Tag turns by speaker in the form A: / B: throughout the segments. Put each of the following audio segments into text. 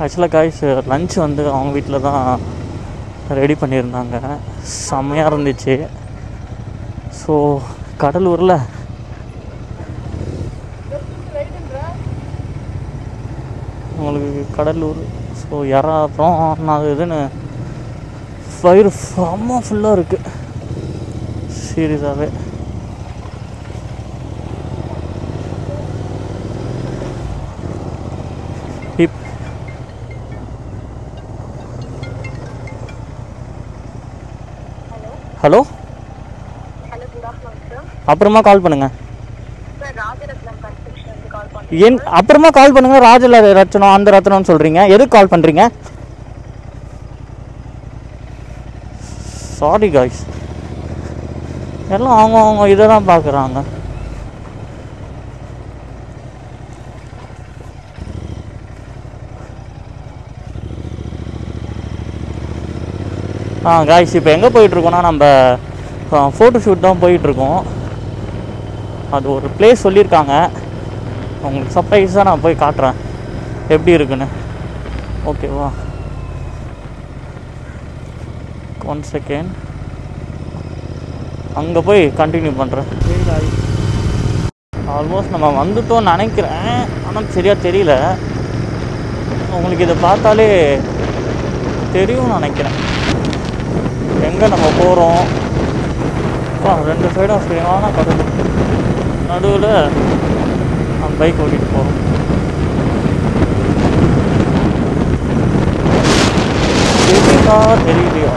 A: ஆக்சுவலாக guys lunch வந்து அவங்க வீட்டில் தான் ரெடி பண்ணியிருந்தாங்க. செம்மையாக இருந்துச்சு. ஸோ கடலூரில் உங்களுக்கு கடலூர் ஸோ யாரா அப்புறம் நான் இதுன்னு வயிறு செம்ம ஃபுல்லாக இருக்குது சீரியஸாகவே. ஹலோ, அப்புறமா கால் பண்ணுங்கள். அப்புறமா கால் பண்ணுங்க. ராஜல ரத்னம் அந்த ரத்னம்னு சொல்கிறீங்க, எதுக்கு கால் பண்ணுறீங்க? சாரி காய்ஸ், எல்லாம் அவங்க இதை தான் பார்க்குறாங்க. காய்ஸ் இப்போ எங்கே போயிட்டுருக்கோன்னா நம்ம ஃபோட்டோ ஷூட் தான் போயிட்டுருக்கோம். அது ஒரு பிளேஸ் சொல்லியிருக்காங்க, உங்களுக்கு சர்ப்ரைஸாக நான் போய் காட்டுறேன் எப்படி இருக்குன்னு. ஓகேவா, 1 செகண்ட், அங்கே போய் கண்டினியூ பண்ணுறேன். ஆல்மோஸ்ட் நம்ம வந்துட்டோம்னு நினைக்கிறேன், ஆனால் சரியாக தெரியல. உங்களுக்கு இதை பார்த்தாலே தெரியும்னு நினைக்கிறேன் எங்கே நம்ம போகிறோம். 2 சைடும் ஃப்ரீயான கடல், நடுவில் நம்ம பைக் ஓட்டிகிட்டு போகிறோம். தெரியலையா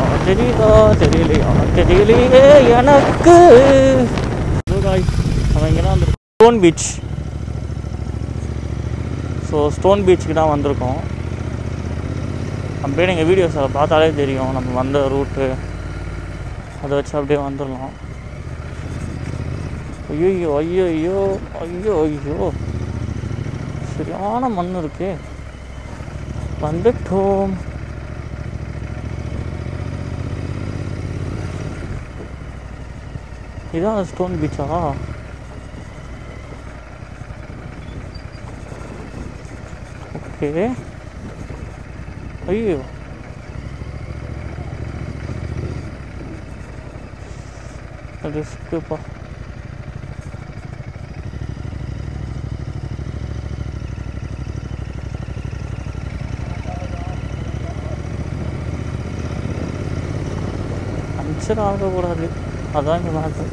A: தெரியலையே எனக்கு. நம்ம இங்கே தான் வந்து ஸ்டோன் பீச். ஸோ ஸ்டோன் பீச்சுக்கு தான் வந்திருக்கோம். அப்படியே நீங்கள் வீடியோஸில் பார்த்தாலே தெரியும் நம்ம வந்த ரூட்டு. அதை வச்சு அப்படியே வந்துடலாம். ஐயோ ஐயோ ஐயோ ஐயோ ஐயோ, சரியான மண் இருக்கு. வந்துட்டோம். இதான் ஸ்டோன் பீச்சா? ஓகே. ஐயோ, ரிஸ்க்குப்பா. பஞ்சர் ஆகக்கூடாது, அதான் இங்கே மேட்ரு.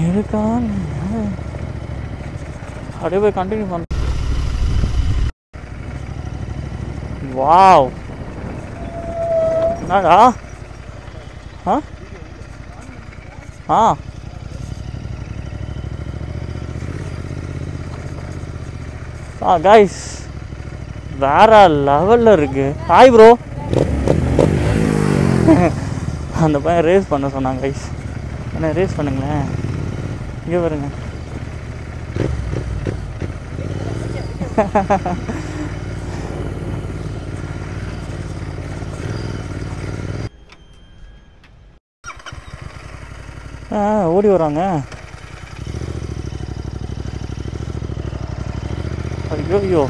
A: இருக்கான் அப்படியே போய் கண்டினியூ பண்ண. வாவ், என்னடா? கைஸ் வேற லெவலில் இருக்கு. Hi bro. அந்த பையன் ரேஸ் பண்ண சொன்னாங்க கைஸ். என்ன ரேஸ் பண்ணுங்களேன், இங்கே வருங்க. ஓடி வராங்க. ஐயோ ஐயோ,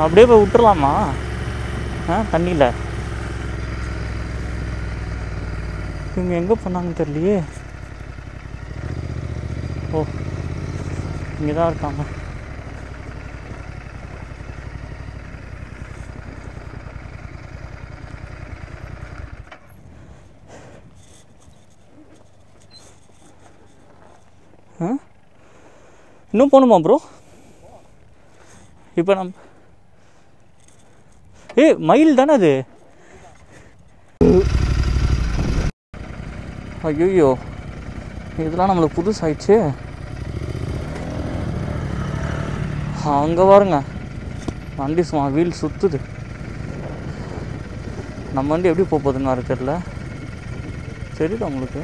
A: அப்படியே போய் விட்டுறலாமா தண்ணியில்? இவங்க எங்கே போனாங்கன்னு தெரியலையே. ஓ, இங்கே தான் இருக்காங்க. இன்னும் போகணுமா ப்ரோ? இப்போ நம்ம மயில் தானே அது? ஐயோ, இதெல்லாம் நம்மளுக்கு புதுசாயிடுச்சு. அங்கே பாருங்க, வண்டி சும்மா வீல் சுற்றுது. நம்ம வண்டி எப்படி போகுதுன்னு வர தெரியல. தெரியுதா உங்களுக்கு?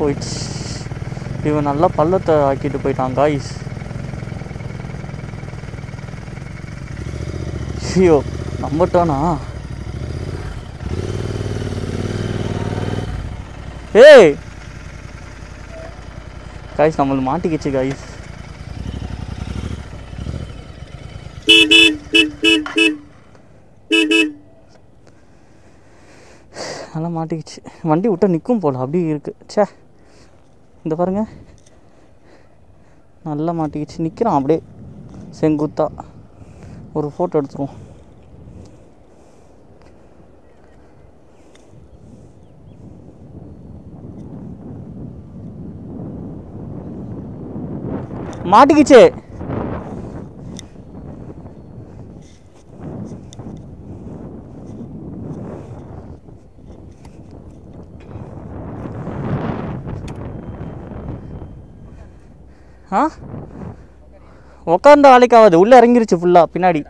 A: போயிடுச்சு. இவன் நல்லா பள்ளத்தை ஆக்கிட்டு போயிட்டான் காய்ஸ். ஐயோ நம்பட்டானா? ஏய் காய்ஸ் நம்மள மாட்டிக்கிச்சு காய்ஸ். நல்லா மாட்டிக்கிச்சு. வண்டி விட்டா நிற்கும் போல அப்படி இருக்கு. சே இந்த பாருங்க நல்லா மாட்டிக்கிச்சு. நிற்கிறான் அப்படியே செங்குத்தா. ஒரு ஃபோட்டோ எடுத்துருவோம். மாட்டிக்கிச்சு. ஆ உக்காந்தா வேலைக்கு ஆகாது. உள்ளே இறங்கிருச்சு ஃபுல்லாக பின்னாடி.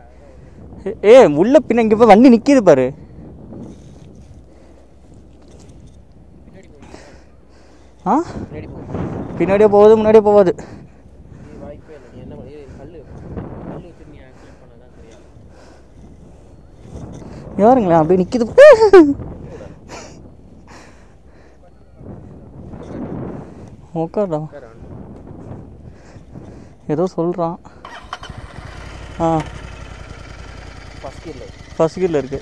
A: உள்ள பின்ன இங்கே போய் வண்டி நிற்கிது பாரு. ஆ பின்னாடியே போகுது முன்னாடியே போகாது. யாருங்களேன் அப்படியே நிற்கிது. உக்காடா ஏதோ சொல்கிறான். ஃபர்ஸ்ட் கியரில் இருக்கு.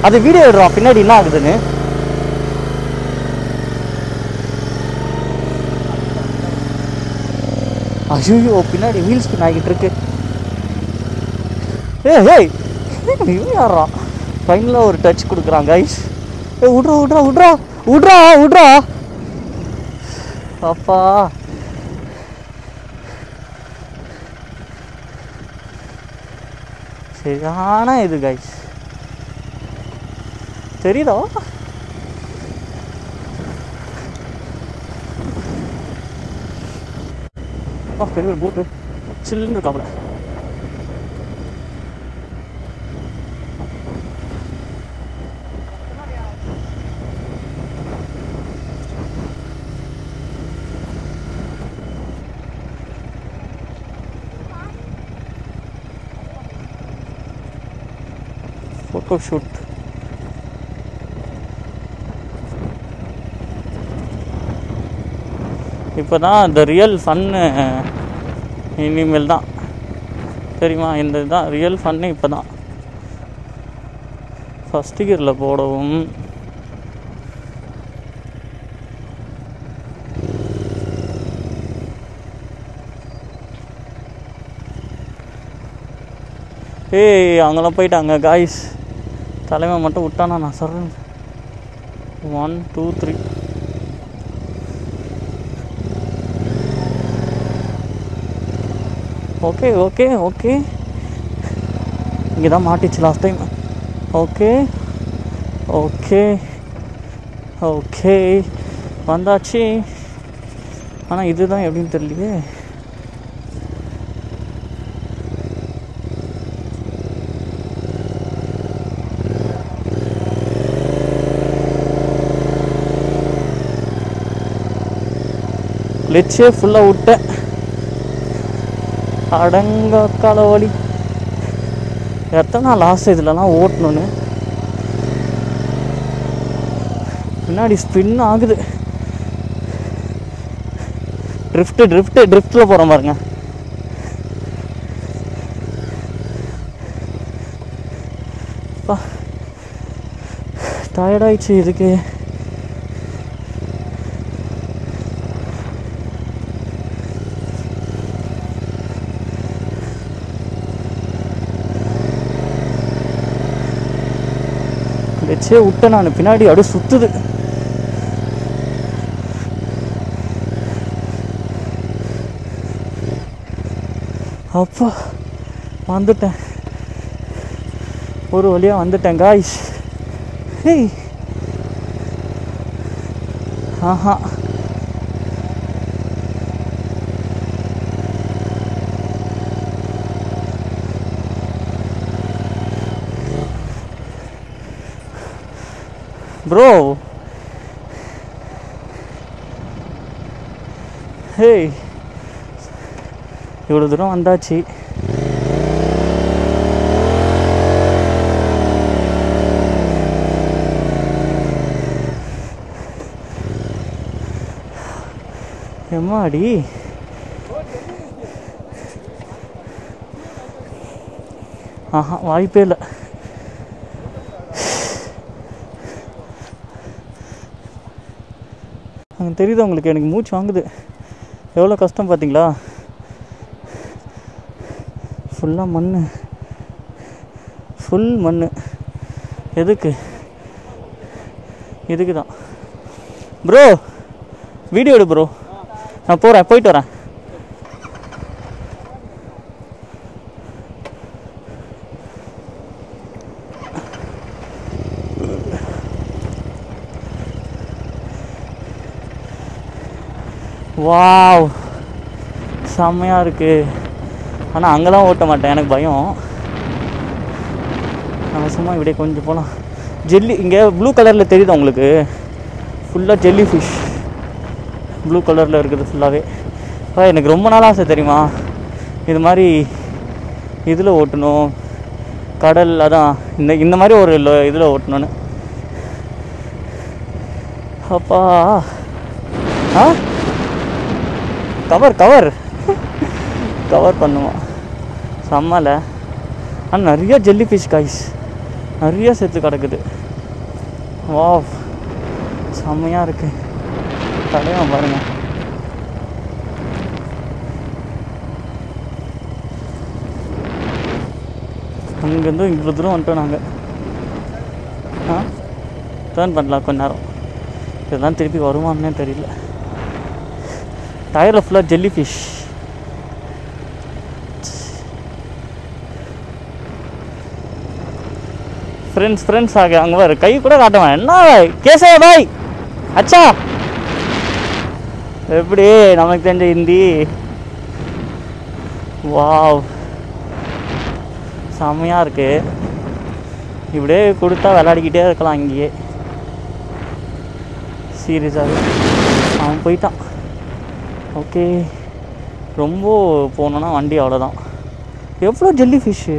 A: அது வீடியோ எடுறான் பின்னாடி என்ன ஆகுதுன்னு. ஐயோ பின்னாடி வீல் ஸ்பின் ஆகிட்டு இருக்கு. ஏய் இவன் யாரா ஃபைனலாக ஒரு டச் கொடுக்குறான் கைஸ். விட்றா விட்றா விட்றா விட்றா விட்றா. அப்பா சரியான இது கைஸ். தெரியுதா? பெரிய ஒரு போட்டு சில்லுன்னு இருக்காப்புல. Photo shoot. இப்போ தான் இந்த ரியல் ஃபன்னு இனிமேல் தான் தெரியுமா? இந்த இதுதான் ரியல் ஃபன்னு. இப்போ தான் ஃபஸ்ட் கியரில் போடவும் அங்கெல்லாம் போயிட்டாங்க காய்ஸ். தலைமை மட்டும் விட்டானா நான் சொல்கிறேன். 1 2 3 ஓகே ஓகே ஓகே. இங்கே தான் மாட்டிச்சு last time. Okay okay okay வந்தாச்சு. ஆனால் இதுதான் எப்படின்னு தெரியலையே. கிளச்சே ஃபுல்லாக விட்டேன். அடங்க காலவலி. எத்தனை லாஸ்ட் இதுலலாம் ஓட்டணுன்னு. பின்னாடி ஸ்பின் ஆகுது. ட்ரிஃப்ட்டில் போகிற பாருங்க. டயர்டாயிடுச்சு இதுக்கு. வச்சே விட்டேன் நான். பின்னாடி அப்படியே சுற்றுது. அப்பா வந்துட்டேன், ஒரு வழியாக வந்துட்டேன் காய்ஸ். ஹேய் ஆஹா ப்ரோ. ஹேய் இவ்வளோ தூரம் வந்தாச்சு. எம்மாடி ஆஹா வாய்ப்பே இல்லை. அங்கே தெரியுது உங்களுக்கு, எனக்கு மூச்சு வாங்குது. எவ்வளோ கஷ்டம் பார்த்தீங்களா? ஃபுல்லாக மண், ஃபுல் மண். எதுக்கு? இதுக்கு தான் ப்ரோ. வீடியோ எடு ப்ரோ, நான் போகிறேன், போயிட்டு வரேன். வாவ் செம்மையாக இருக்குது. ஆனால் அங்கெல்லாம் ஓட்ட மாட்டேன், எனக்கு பயம். நம்ம சும்மா இப்படியே கொஞ்சம் போகலாம். ஜெல்லி இங்கே ப்ளூ கலரில் தெரியுது உங்களுக்கு, ஃபுல்லாக ஜெல்லி ஃபிஷ் ப்ளூ கலரில் இருக்குது ஃபுல்லாகவே. எனக்கு ரொம்ப நாள் ஆசை தெரியுமா, இது மாதிரி இதில் ஓட்டணும், கடல். அதான் இந்த மாதிரி ஒரு இதில் ஓட்டணுன்னு. அப்பா ஆ கவர் கவர் கவர் பண்ணுவோம் செம்மல. ஆனால் நிறைய ஜெல்லி ஃபிஷ் காய்ஸ், நிறைய செத்து கிடக்குது. வா செம்மையாக இருக்குது. தலைவன் பாருங்க. அங்கேருந்து இவ்வளோ தூரம் வந்துட்டோம் நாங்கள். டேர்ன் பண்ணலாம் கொஞ்ச நேரம். இதெல்லாம் திருப்பி வருமானே தெரியல. டயரில் ஃபுல்லாக ஜெல்லி ஃபிஷ். ஃப்ரெண்ட்ஸ் ஆக அங்கே வர கை கூட காட்டுவேன். என்ன கேசே பாய் அச்சா, எப்படி நமக்கு தெரிஞ்ச ஹிந்தி. வாவ் செம்மையாக இருக்குது. இப்படியே கொடுத்தா விளையாடிக்கிட்டே இருக்கலாம் இங்கேயே. சீரியஸாக அவன் போயிட்டான். ஓகே, ரொம்ப போனோன்னா வண்டி அவ்வளோதான். எவ்வளோ ஜெல்லி ஃபிஷ்ஷு,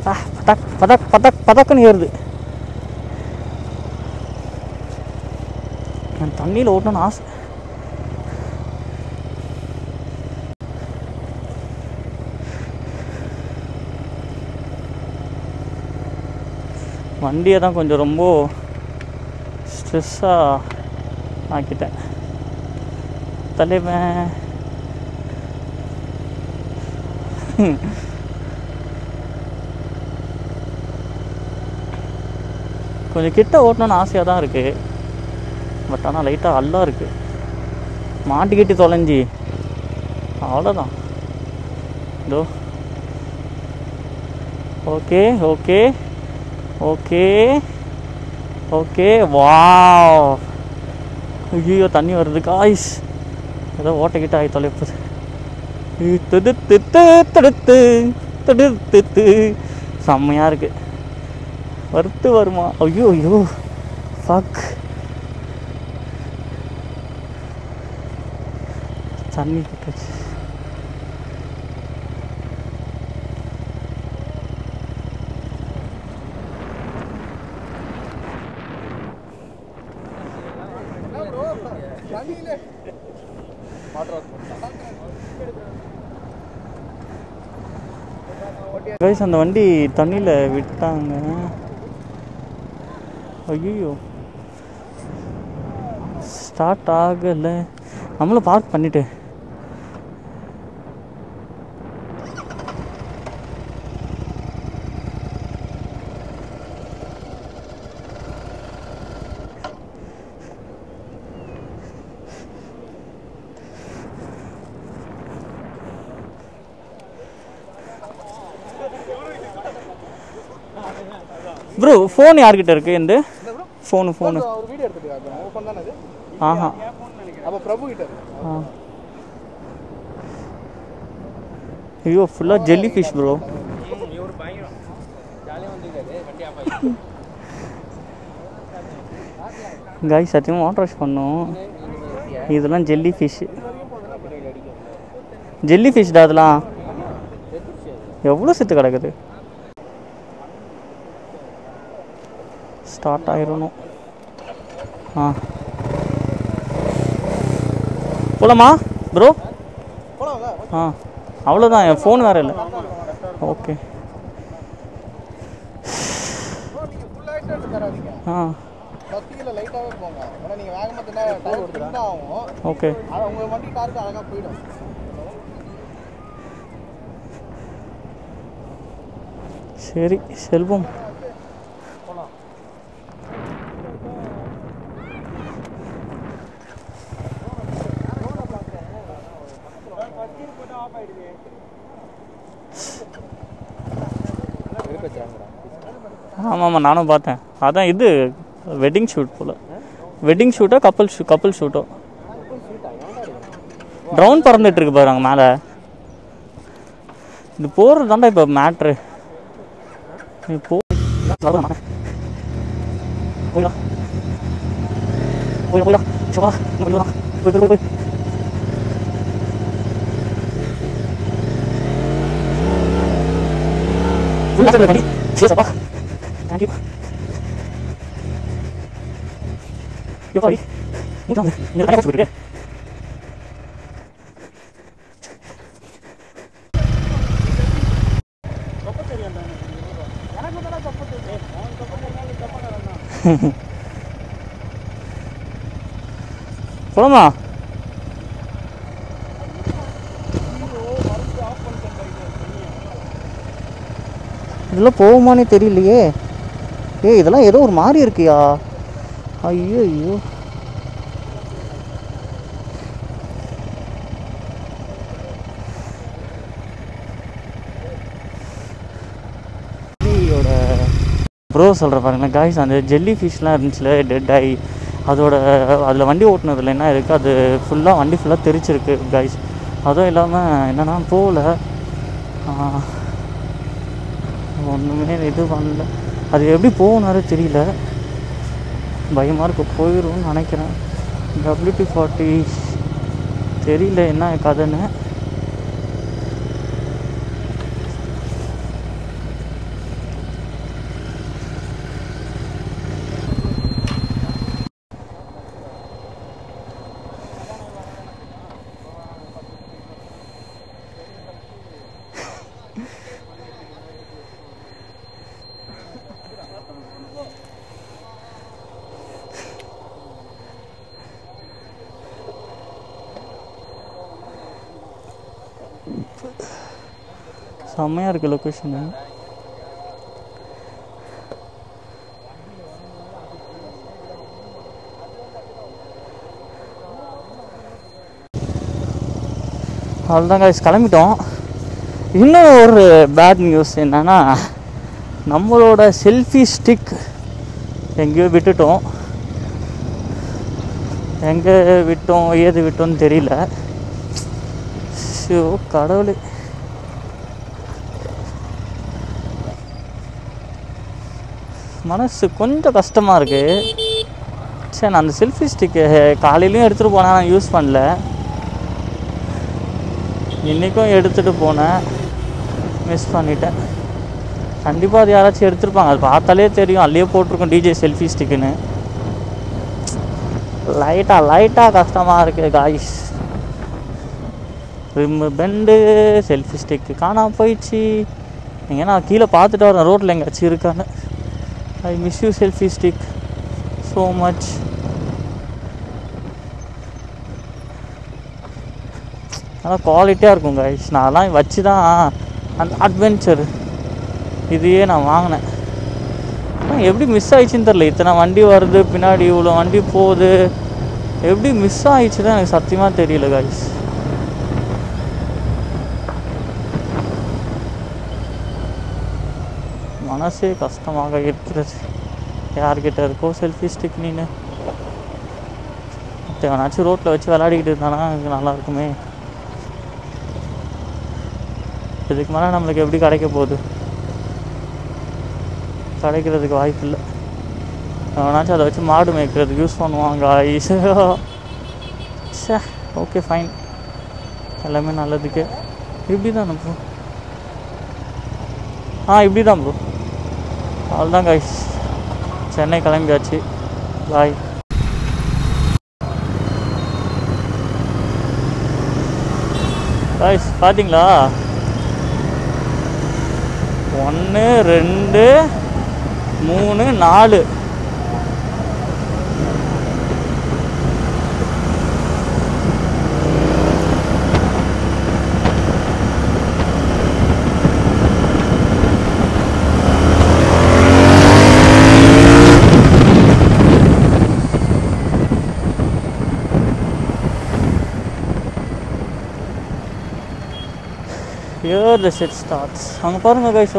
A: பதக் பதக் பதக் பதக்குன்னு ஏறுது. நான் தண்ணியில் ஓட்டணும்னு ஆசை. வண்டியை தான் கொஞ்சம் ரொம்ப ஸ்ட்ரெஸ்ஸாக ஆக்கிட்டேன். தலைவன் கொஞ்சம் கிட்ட ஓட்டணும்னு ஆசையாக தான் இருக்குது. பட் ஆனால் லைட்டாக அல்லா இருக்குது. மாட்டிக்கிட்டு தொலைஞ்சி அவ்வளோதான். இதோ okay okay okay okay. Wow ஐயோ தண்ணி வருது காய்ஸ். ஏதோ ஓட்டக்கிட்ட ஆகி தொலைப்புது. செம்மையாக இருக்குது. வறுத்து வருமா? ஐயோ ஐயோ ஃபக். தண்ணி கிட்டச்சு. கைஸ் அந்த வண்டி தண்ணியில் விட்டாங்க. ஐயோ ஸ்டார்ட் ஆகலை. நம்மளும் பார்க் பண்ணிட்டு ப்ரோ ஃபோன் யார்கிட்ட இருக்கு இந்த ஃபோனு
B: ஒரு வீடியோ எடுத்துட்டு உங்க ஃபோன் தானே இது?
A: ஆஹா
B: அப்ப பிரபு கிட்ட இருக்கு.
A: ஐயோ ஃபுல்லாக ஜெல்லி ஃபிஷ் ப்ரோ.
B: இவரு பயங்கரம் ஜாலியா வந்துருக்காரு வண்டி ஆஃப் ஆயிடுச்சு.
A: காய்ஸ் சத்தியமாக வாட்டர் வாஷ் பண்ணோம். இதெல்லாம் ஜெல்லி ஃபிஷ். ஜெல்லி ஃபிஷ் தான் அதெல்லாம். எவ்வளோ செத்து கிடக்குது. ஸ்டார்ட் ஆயிடணும். போலாமா ப்ரோ? அவ்வளோதான், என் ஃபோன் வேறு இல்லை. ஓகே ஓகே சரி செல்வம். ஆமாம் நானும் பார்த்தேன். அதான் இது வெட்டிங் ஷூட் போல். வெட்டிங் ஷூட்டோ கப்பல் ஷூட்டோ. ட்ரோன் பறந்துட்டு இருக்கு பாருங்க மேலே. இது போகிறது தாண்டா இப்போ matter. Thank you. Yo sorry. Ini ada apa sebenarnya? போலாமா? இதெல்லாம் போகுமானே தெரியலையே. இதெல்லாம் ஏதோ ஒரு மாதிரி இருக்கியா. ஐயோ ஐயோ ப்ரோ சொல்கிற பாருங்களேன் காய்ஸ். அந்த ஜெல்லி ஃபிஷ்லாம் இருந்துச்சுல டெட் ஆகி அதில் வண்டி ஓட்டுனதில் என்ன இருக்குது, அது ஃபுல்லாக வண்டி ஃபுல்லாக தெரிச்சிருக்கு காய்ஸ். அதுவும் இல்லாமல் என்னென்னா போகல ஒன்றுமே இது பண்ணல. அது எப்படி போகணுன்னாரு தெரியல. பயமாக இருக்கு. போயிடும்னு நினைக்கிறேன். WT-40 தெரியல என்ன கதைன்னு. செம்மையாக இருக்குது லொக்கேஷனு. அவ்வளோதான் காய்ஸ், கிளம்பிட்டோம். இன்னும் ஒரு பேட் நியூஸ் என்னென்னா, நம்மளோட செல்ஃபி ஸ்டிக் எங்கேயோ விட்டுட்டோம். எங்கே விட்டோம் ஏது விட்டோன்னு தெரியல. ஷோ கடவுளே. மனசு கொஞ்சம் கஷ்டமாக இருக்குது. சரி, நான் அந்த செல்ஃபி ஸ்டிக்கு காலையிலையும் எடுத்துகிட்டு போனேன், நான் யூஸ் பண்ணல. இன்றைக்கும் எடுத்துகிட்டு போனேன், மிஸ் பண்ணிட்டேன். கண்டிப்பாக அது யாராச்சும் எடுத்துருப்பாங்க. அது பார்த்தாலே தெரியும், அதுலேயே போட்டிருக்கோம் DJ செல்ஃபி ஸ்டிக்குன்னு. லைட்டாக கஷ்டமாக இருக்குது guys. Rim bend selfie stick காணாமல் போயிடுச்சு. நீங்கள் நான் கீழே பார்த்துட்டு வரேன் ரோட்டில் எங்கேயாச்சும் இருக்கான்னு. I miss you selfie stick so much. ஆனால் குவாலிட்டியாக இருக்கும் கைஸ். நான்லாம் வச்சு தான் அந்த அட்வென்ச்சர் இதையே நான் வாங்கினேன். ஆனால் எப்படி மிஸ் ஆயிடுச்சுன்னு தெரில. இத்தனை வண்டி வருது பின்னாடி, இவ்வளோ வண்டி போகுது, எப்படி மிஸ் ஆயிடுச்சு தான் எனக்கு சத்தியமாக தெரியல கைஸ். மனசே கஷ்டமாக இருக்கிறது. யார்கிட்ட இருக்கோ செல்ஃபி ஸ்டிக் நீனு தேவனாச்சும் ரோட்டில் வச்சு விளையாடிக்கிட்டு இருந்தானா எனக்கு நல்லாயிருக்குமே. இதுக்கு மேலே நம்மளுக்கு எப்படி கிடைக்க போகுது? கிடைக்கிறதுக்கு வாய்ப்பு இல்லை. எவனாச்சும் அதை வச்சு மாடு மேய்க்கிறதுக்கு யூஸ் பண்ணுவாங்க. சே ஓகே ஃபைன், எல்லாமே நல்லதுக்கு. இப்படி தான் ப்ரோ. இப்படி தான் ப்ரோ. அவ்வளோதான் கைஸ், சென்னை கிளம்பியாச்சு. பாய். கைஸ் பார்த்தீங்களா, 1 2 3 4 Here the shit starts. அங்கே பாருங்க கைஸ்.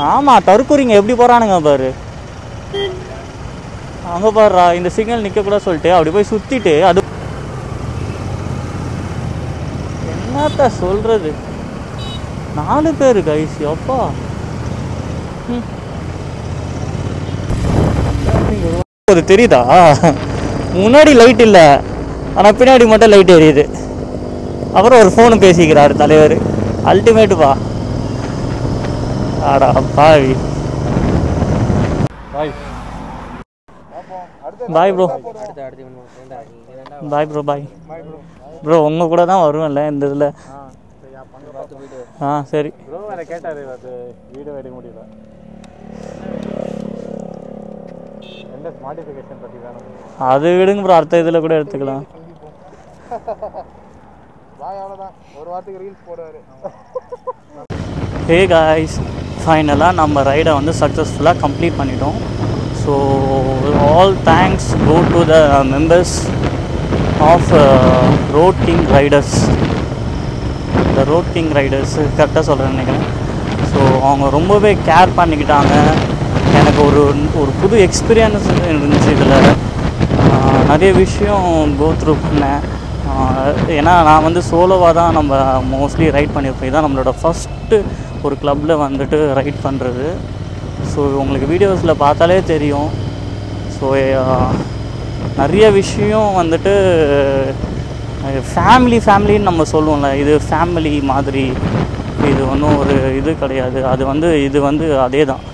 A: ஆமாம், தற்கூரிங்க எப்படி போகிறானுங்க பாரு. அங்கே பாருறா, இந்த சிக்னல் நிற்கக்கூட சொல்லிட்டு அப்படி போய் சுற்றிட்டு அது என்னத்த சொல்கிறது. 4 பேர் கைஸ். அப்பா அது தெரியுதா? முன்னாடி லைட் இல்லை, ஆனால் பின்னாடி மட்டும் லைட் எரியுது. அப்புறம் ஒரு ஃபோனு பேசிக்கிறார் தலைவர். அல்டிமேட்டுப்பா. ஆடா பாவி. Bye bro. Bye bro. Bye bro. உங்கள் கூட தான் வருவேன்ல இந்த இதில். சரி.
B: கேட்டார், அது வீடியோ எடுக்க முடியல. எந்த மாடிஃபிகேஷன் பற்றி தானே
A: அது விடுங்க ப்ரோ, அடுத்த இதில் கூட எடுத்துக்கலாம்.
B: ஒரு வாரத்துக்கு ரீல்ஸ் போடுவார்.
A: ஹே காய்ஸ், ஃபைனலாக நம்ம ரைடை வந்து சக்ஸஸ்ஃபுல்லாக கம்ப்ளீட் பண்ணிட்டோம். So all thanks go to the members of Road King Riders. இந்த ரோட் கிங் ரைடர்ஸ் கரெக்டாக சொல்கிறேன்னு நினைக்கிறேன். ஸோ அவங்க ரொம்பவே கேர் பண்ணிக்கிட்டாங்க. எனக்கு ஒரு புது எக்ஸ்பீரியன்ஸ் இருந்துச்சு. இதில் நிறைய விஷயம் கோ த்ரூ பண்ணேன். ஏன்னா நான் வந்து சோலோவாக தான் நம்ம மோஸ்ட்லி ரைட் பண்ணியிருப்போம். இதுதான் நம்மளோட ஃபஸ்ட்டு ஒரு கிளப்பில் வந்துட்டு ரைட் பண்ணுறது. ஸோ உங்களுக்கு வீடியோஸில் பார்த்தாலே தெரியும். ஸோ நிறைய விஷயம் வந்துட்டு ஃபேமிலின்னு நம்ம சொல்லுவோம்ல, இது ஃபேமிலி மாதிரி. இது ஒன்றும் ஒரு இது கிடையாது. இது வந்து அதே தான்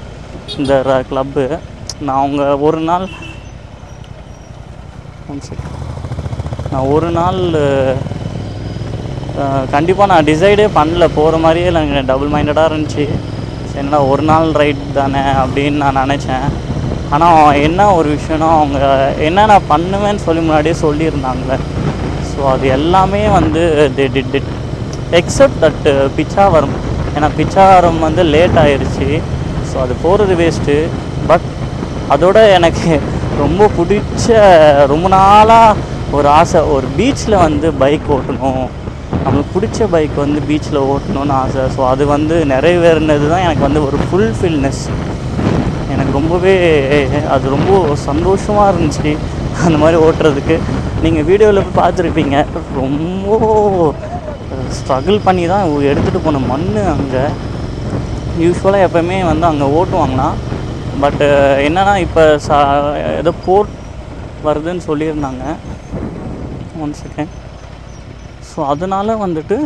A: இந்த கிளப்பு. நான் ஒரு நாள் கண்டிப்பாக நான் டிசைடே பண்ணல. போகிற மாதிரியே எனக்கு டபுள் மைண்டடாக இருந்துச்சு. சரிங்களா, ஒரு நாள் ரைட் தானே அப்படின்னு நான் நினச்சேன். ஆனால் என்ன ஒரு விஷயம்னா, அவங்க என்ன நான் பண்ணுவேன்னு சொல்லி முன்னாடியே சொல்லியிருந்தாங்களே. ஸோ அது எல்லாமே வந்து they did it accept that Pichavaram. ஏன்னா பிச்சாவரம் வந்து லேட் ஆயிடுச்சு. ஸோ அது போகிறது வேஸ்ட்டு. பட் அதோட எனக்கு ரொம்ப பிடிச்ச, ரொம்ப நாளாக ஒரு ஆசை, ஒரு பீச்சில் வந்து பைக் ஓட்டணும். நம்மளுக்கு பிடிச்ச பைக் வந்து பீச்சில் ஓட்டணும்னு ஆசை. ஸோ அது வந்து நிறைவேறினது தான் எனக்கு வந்து ஒரு ஃபுல்ஃபில்னஸ். எனக்கு ரொம்பவே அது ரொம்ப சந்தோஷமாக இருந்துச்சு அந்த மாதிரி ஓட்டுறதுக்கு. நீங்கள் வீடியோவில் போய் பார்த்துருப்பீங்க, ரொம்ப ஸ்ட்ரகிள் பண்ணி தான் எடுத்துகிட்டு போன மண். அங்கே யூஸ்வலாக எப்போவுமே வந்து அங்கே ஓட்டுவாங்கன்னா, பட்டு என்னென்னா இப்போ ஏதோ போர்ட் வருதுன்னு சொல்லியிருந்தாங்க. 1 செகண்ட். ஸோ அதனால் வந்துட்டு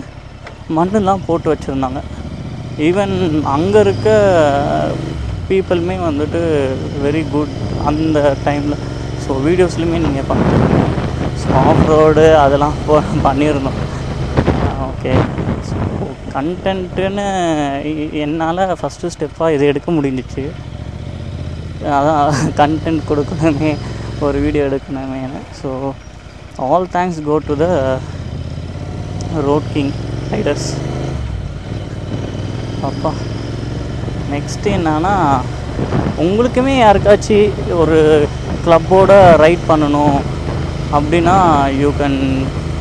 A: மண்ணெலாம் போட்டு வச்சுருந்தாங்க. ஈவன் அங்கே இருக்க பீப்புளுமே வந்துட்டு வெரி குட் அந்த டைமில். ஸோ வீடியோஸ்லையுமே நீங்கள் பார்த்துருக்கீங்க. ஸோ ஆஃப் ரோடு அதெல்லாம் பண்ணியிருந்தோம். ஓகே. ஸோ கண்டென்ட்டுன்னு என்னால் ஃபஸ்ட்டு ஸ்டெப்பாக இது எடுக்க முடிஞ்சிச்சு. அதான் கண்டென்ட் கொடுக்கணுமே, ஒரு வீடியோ எடுக்கணுமே. So all thanks go to the Road King Riders. அப்பா நெக்ஸ்ட்டு என்னன்னா, உங்களுக்குமே யாருக்காச்சும் ஒரு கிளப்போட ரைட் பண்ணணும் அப்படின்னா you can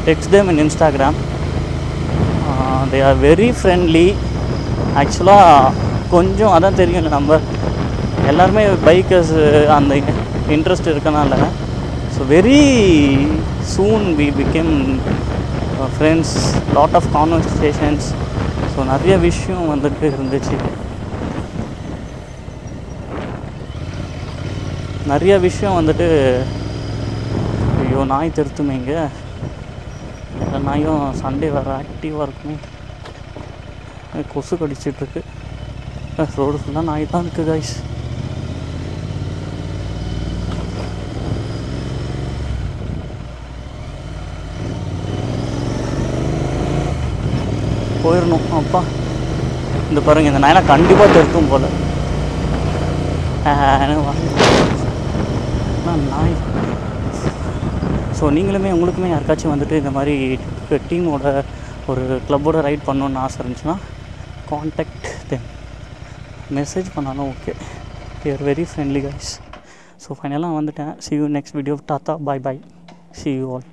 A: text them in Instagram. They are very friendly. ஆக்சுவலாக கொஞ்சம் அதான் தெரியும், நம்ம எல்லாருமே பைக்கர்ஸ் அந்த இன்ட்ரெஸ்ட் இருக்கனால so very soon we become friends, lot of conversations. So நிறைய விஷயம் வந்துட்டு இருந்துச்சு, நிறைய விஷயம் வந்துட்டு. ஐயோ நாய் திருத்துமே இங்கே, எல்லா நாயும் சண்டே வேறு ஆக்டிவாக இருக்குமே. கொசு கடிச்சிட்ருக்கு, ரோடு ஃபுல்லாக நாய் தான் இருக்குது கைஸ். போயிடணும். அப்பா இந்த பாருங்கள், இந்த நாயெல்லாம் கண்டிப்பாக திருத்தும் போல். நாய். ஸோ நீங்களுமே உங்களுக்குமே யாருக்காச்சும் வந்துட்டு இந்த மாதிரி டீமோட ஒரு கிளப்போட ரைட் பண்ணணுன்னு ஆசை இருந்துச்சுன்னா கான்டாக்ட் தெம், மெசேஜ் பண்ணாலும் okay. They are very friendly guys. So ஃபைனலாக வந்துட்டேன். see you next video. Tata, bye bye, see you all.